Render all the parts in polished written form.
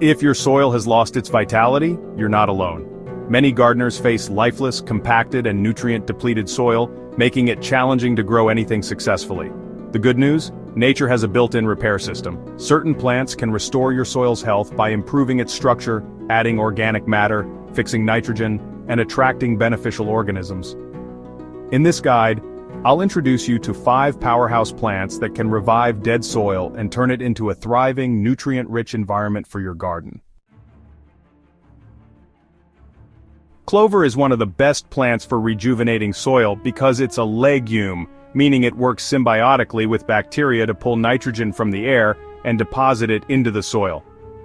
If your soil has lost its vitality, you're not alone. Many gardeners face lifeless, compacted, and nutrient-depleted soil, making it challenging to grow anything successfully. The good news? Nature has a built-in repair system. Certain plants can restore your soil's health by improving its structure, adding organic matter, fixing nitrogen, and attracting beneficial organisms. In this guide, I'll introduce you to 5 powerhouse plants that can revive dead soil and turn it into a thriving, nutrient-rich environment for your garden. Clover is one of the best plants for rejuvenating soil because it's a legume, meaning it works symbiotically with bacteria to pull nitrogen from the air and deposit it into the soil.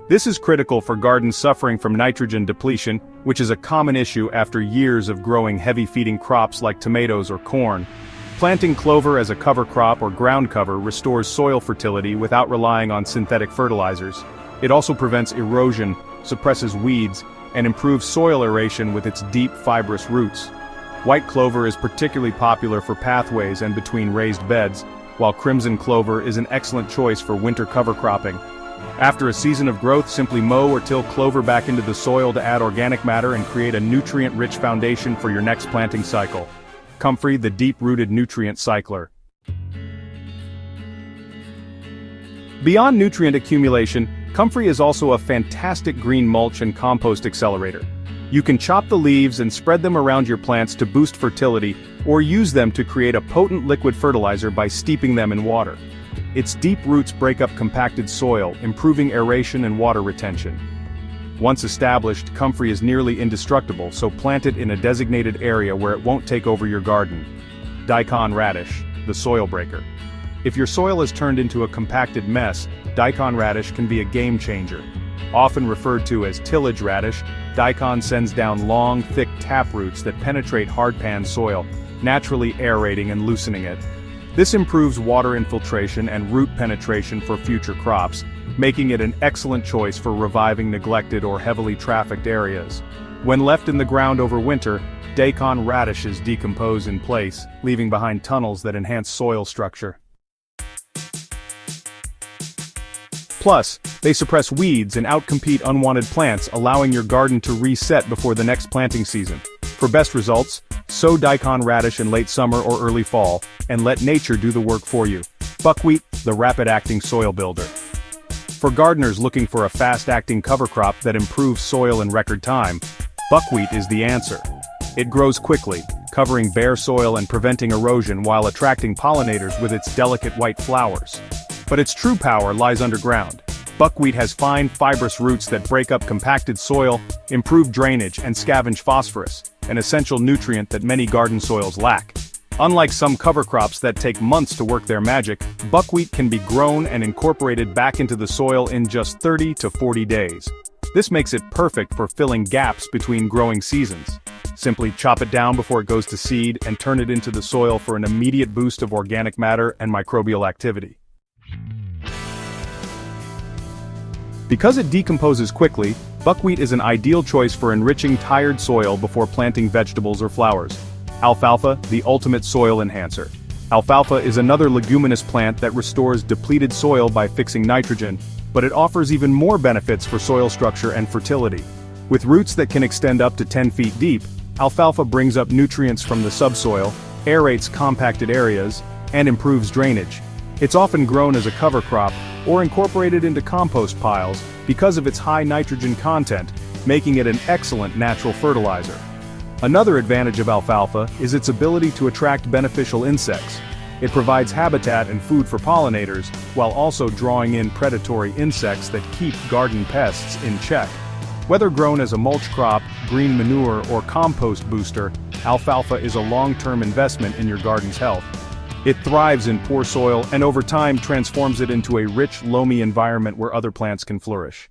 This is critical for gardens suffering from nitrogen depletion, which is a common issue after years of growing heavy-feeding crops like tomatoes or corn. Planting clover as a cover crop or ground cover restores soil fertility without relying on synthetic fertilizers. It also prevents erosion, suppresses weeds, and improves soil aeration with its deep, fibrous roots. White clover is particularly popular for pathways and between raised beds, while crimson clover is an excellent choice for winter cover cropping. After a season of growth, simply mow or till clover back into the soil to add organic matter and create a nutrient-rich foundation for your next planting cycle. Comfrey, the deep-rooted nutrient cycler. Beyond nutrient accumulation, comfrey is also a fantastic green mulch and compost accelerator. You can chop the leaves and spread them around your plants to boost fertility, or use them to create a potent liquid fertilizer by steeping them in water. Its deep roots break up compacted soil, improving aeration and water retention. Once established, comfrey is nearly indestructible, so plant it in a designated area where it won't take over your garden. Daikon radish, the soil breaker. If your soil is turned into a compacted mess, daikon radish can be a game changer. Often referred to as tillage radish, daikon sends down long, thick taproots that penetrate hard-pan soil, naturally aerating and loosening it. This improves water infiltration and root penetration for future crops, making it an excellent choice for reviving neglected or heavily trafficked areas. When left in the ground over winter, daikon radishes decompose in place, leaving behind tunnels that enhance soil structure. Plus, they suppress weeds and outcompete unwanted plants, allowing your garden to reset before the next planting season. For best results, sow daikon radish in late summer or early fall, and let nature do the work for you. Buckwheat, the rapid-acting soil builder. For gardeners looking for a fast-acting cover crop that improves soil in record time, buckwheat is the answer. It grows quickly, covering bare soil and preventing erosion while attracting pollinators with its delicate white flowers. But its true power lies underground. Buckwheat has fine, fibrous roots that break up compacted soil, improve drainage, and scavenge phosphorus, an essential nutrient that many garden soils lack. Unlike some cover crops that take months to work their magic, buckwheat can be grown and incorporated back into the soil in just 30 to 40 days. This makes it perfect for filling gaps between growing seasons. Simply chop it down before it goes to seed and turn it into the soil for an immediate boost of organic matter and microbial activity. Because it decomposes quickly, buckwheat is an ideal choice for enriching tired soil before planting vegetables or flowers. Alfalfa, the ultimate soil enhancer. Alfalfa is another leguminous plant that restores depleted soil by fixing nitrogen, but it offers even more benefits for soil structure and fertility. With roots that can extend up to 10 feet deep, alfalfa brings up nutrients from the subsoil, aerates compacted areas, and improves drainage. It's often grown as a cover crop, or incorporated into compost piles because of its high nitrogen content, making it an excellent natural fertilizer. Another advantage of alfalfa is its ability to attract beneficial insects. It provides habitat and food for pollinators, while also drawing in predatory insects that keep garden pests in check. Whether grown as a mulch crop, green manure, or compost booster, alfalfa is a long-term investment in your garden's health. It thrives in poor soil and over time transforms it into a rich, loamy environment where other plants can flourish.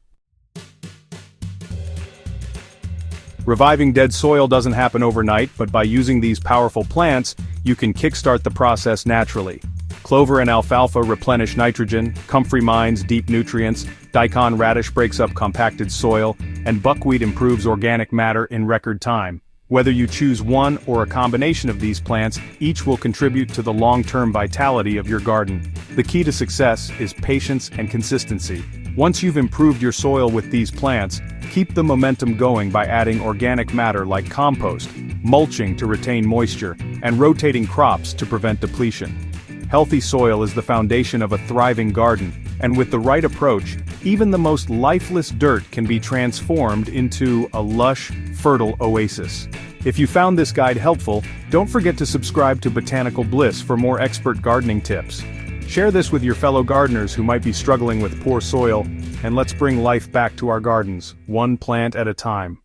Reviving dead soil doesn't happen overnight, but by using these powerful plants, you can kickstart the process naturally. Clover and alfalfa replenish nitrogen, comfrey mines deep nutrients, daikon radish breaks up compacted soil, and buckwheat improves organic matter in record time. Whether you choose one or a combination of these plants, each will contribute to the long-term vitality of your garden. The key to success is patience and consistency. Once you've improved your soil with these plants, keep the momentum going by adding organic matter like compost, mulching to retain moisture, and rotating crops to prevent depletion. Healthy soil is the foundation of a thriving garden, and with the right approach, even the most lifeless dirt can be transformed into a lush, fertile oasis. If you found this guide helpful, don't forget to subscribe to Botanical Bliss for more expert gardening tips. Share this with your fellow gardeners who might be struggling with poor soil, and let's bring life back to our gardens, one plant at a time.